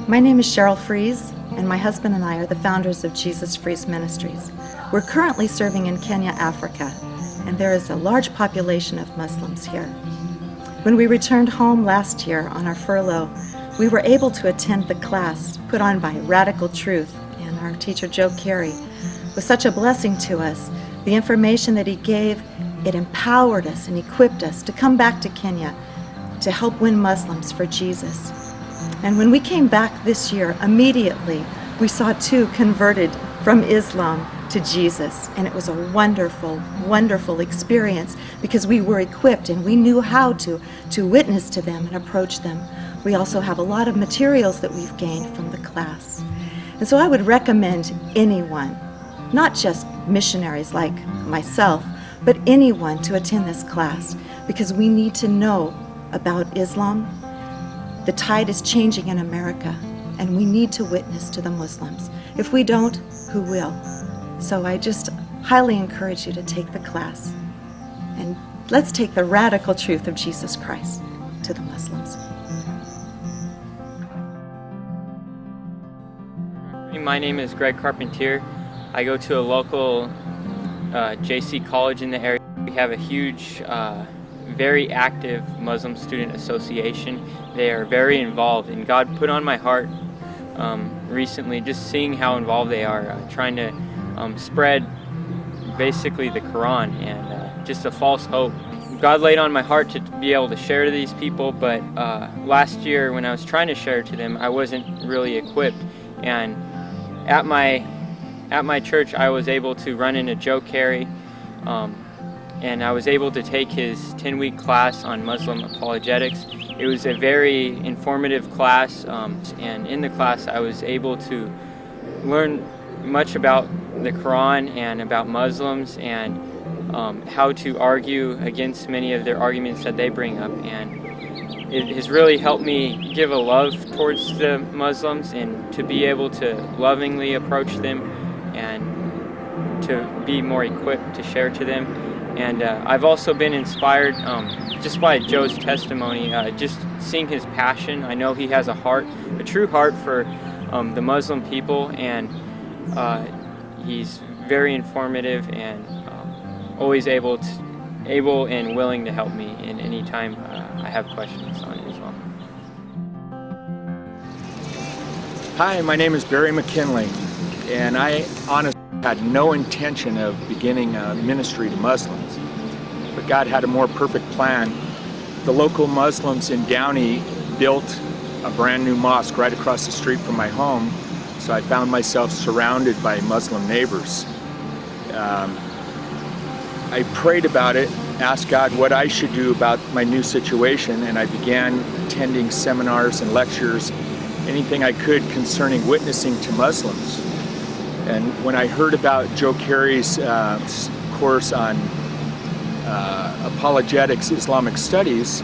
My name is Cheryl Freeze, and my husband and I are the founders of Jesus Freeze Ministries. We're currently serving in Kenya, Africa, and there is a large population of Muslims here. When we returned home last year on our furlough, we were able to attend the class put on by Radical Truth, and our teacher Joe Carey was such a blessing to us. The information that he gave, it empowered us and equipped us to come back to Kenya to help win Muslims for Jesus. And when we came back this year, immediately we saw two converted from Islam to Jesus. And it was a wonderful, wonderful experience because we were equipped and we knew how to witness to them and approach them. We also have a lot of materials that we've gained from the class. And so I would recommend anyone, not just missionaries like myself, but anyone to attend this class because we need to know about Islam. The tide is changing in America, and we need to witness to the Muslims. If we don't, who will? So I just highly encourage you to take the class, and let's take the radical truth of Jesus Christ to the Muslims. My name is Carpentier. I go to a local JC college in the area. We have a huge very active Muslim student association. They are very involved, and God put on my heart recently just seeing how involved they are, trying to spread basically the Quran and just a false hope. God laid on my heart to be able to share to these people, but last year when I was trying to share to them, I wasn't really equipped. And at my church, I was able to run into Joe Carey, and I was able to take his 10-week class on Muslim apologetics. It was a very informative class, and in the class I was able to learn much about the Quran and about Muslims and how to argue against many of their arguments that they bring up. And it has really helped me give a love towards the Muslims and to be able to lovingly approach them and to be more equipped to share to them. And I've also been inspired just by Joe's testimony, just seeing his passion. I know he has a true heart for the Muslim people, and he's very informative and always able and willing to help me in any time I have questions on Islam. Hi, my name is McKinley, and I honestly had no intention of beginning a ministry to Muslims, but God had a more perfect plan. The local Muslims in Downey built a brand new mosque right across the street from my home, so I found myself surrounded by Muslim neighbors. I prayed about it, asked God what I should do about my new situation, and I began attending seminars and lectures, anything I could concerning witnessing to Muslims. And when I heard about Joe Carey's course on apologetics, Islamic studies,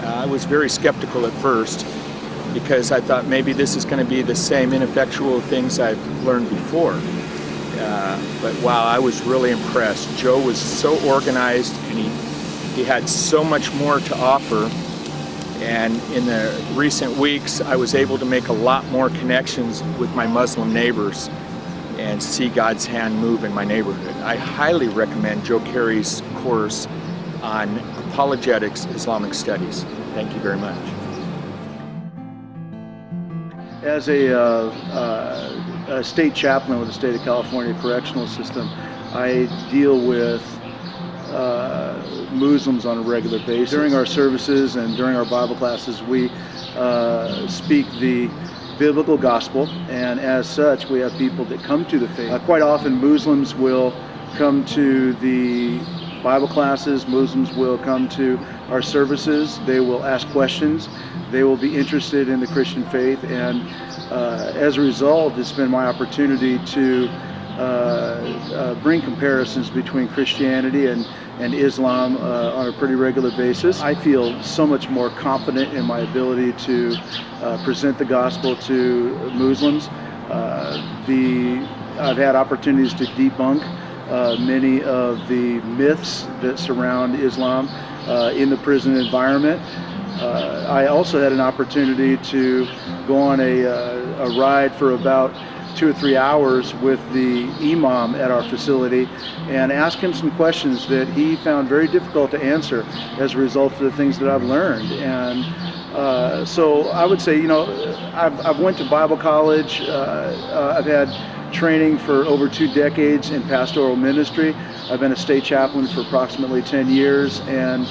I was very skeptical at first because I thought maybe this is going to be the same ineffectual things I've learned before. But wow, I was really impressed. Joe was so organized, and he had so much more to offer. And in the recent weeks, I was able to make a lot more connections with my Muslim neighbors and see God's hand move in my neighborhood. I highly recommend Joe Carey's course on apologetics, Islamic studies. Thank you very much. As a state chaplain with the state of California Correctional System, I deal with Muslims on a regular basis. During our services and during our Bible classes, we speak the biblical gospel, and as such we have people that come to the faith. Quite often Muslims will come to the Bible classes, Muslims will come to our services, they will ask questions, they will be interested in the Christian faith, and as a result it's been my opportunity to bring comparisons between Christianity and Islam on a pretty regular basis. I feel so much more confident in my ability to present the gospel to Muslims. I've had opportunities to debunk many of the myths that surround Islam in the prison environment. I also had an opportunity to go on a ride for about 2 or 3 hours with the imam at our facility and ask him some questions that he found very difficult to answer as a result of the things that I've learned. And so I would say, you know, I've went to Bible college. I've had training for over 2 decades in pastoral ministry. I've been a state chaplain for approximately 10 years, and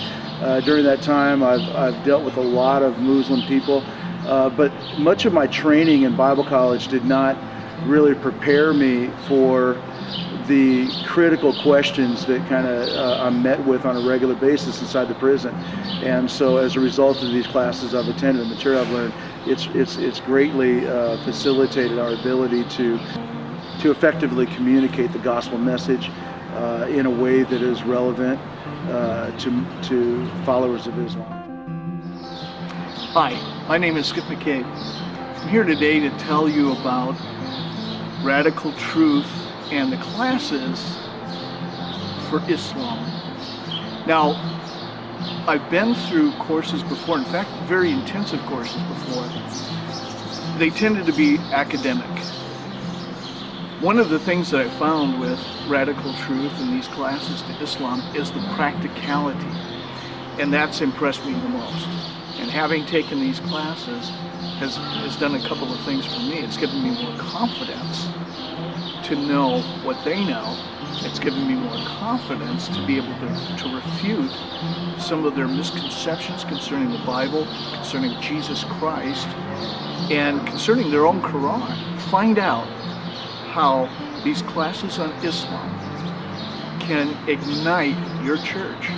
during that time I've dealt with a lot of Muslim people, but much of my training in Bible college did not really prepare me for the critical questions that kind of I'm met with on a regular basis inside the prison. And so as a result of these classes I've attended, the material I've learned, it's greatly facilitated our ability to effectively communicate the gospel message in a way that is relevant to followers of Islam. Hi, my name is Skip McKay. I'm here today to tell you about Radical Truth and the classes for Islam. Now, I've been through courses before, in fact, very intensive courses before. They tended to be academic. One of the things that I found with Radical Truth and these classes to Islam is the practicality, and that's impressed me the most. And having taken these classes has done a couple of things for me. It's given me more confidence to know what they know. It's given me more confidence to be able to refute some of their misconceptions concerning the Bible, concerning Jesus Christ, and concerning their own Quran. Find out how these classes on Islam can ignite your church,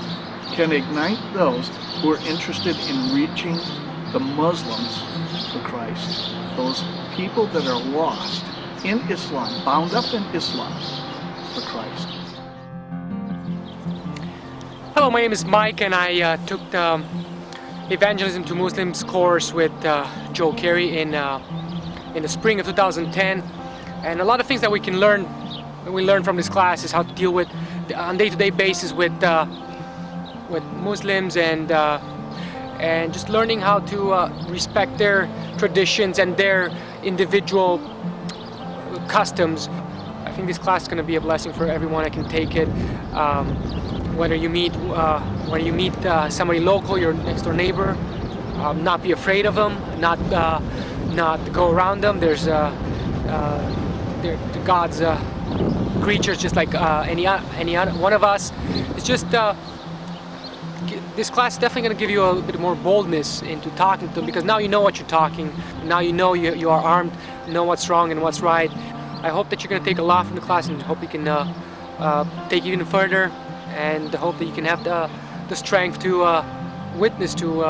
can ignite those who are interested in reaching the Muslims for Christ, those people that are lost in Islam, bound up in Islam for Christ. Hello, my name is Mike, and I took the Evangelism to Muslims course with Joe Carey in the spring of 2010. And a lot of things that we learn from this class is how to deal with on day-to-day basis with Muslims, and just learning how to respect their traditions and their individual customs. I think this class is going to be a blessing for everyone that can take it. Whether you meet somebody local, your next door neighbor, not be afraid of them, not go around them. They're God's creatures, just like any other one of us. It's just this class is definitely going to give you a bit more boldness into talking to them, because now you know what you're talking. Now you know you are armed, know what's wrong and what's right. I hope that you're going to take a lot from the class, and hope you can take it even further, and hope that you can have the strength to witness to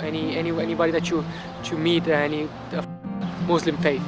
anybody that you meet, any Muslim faith.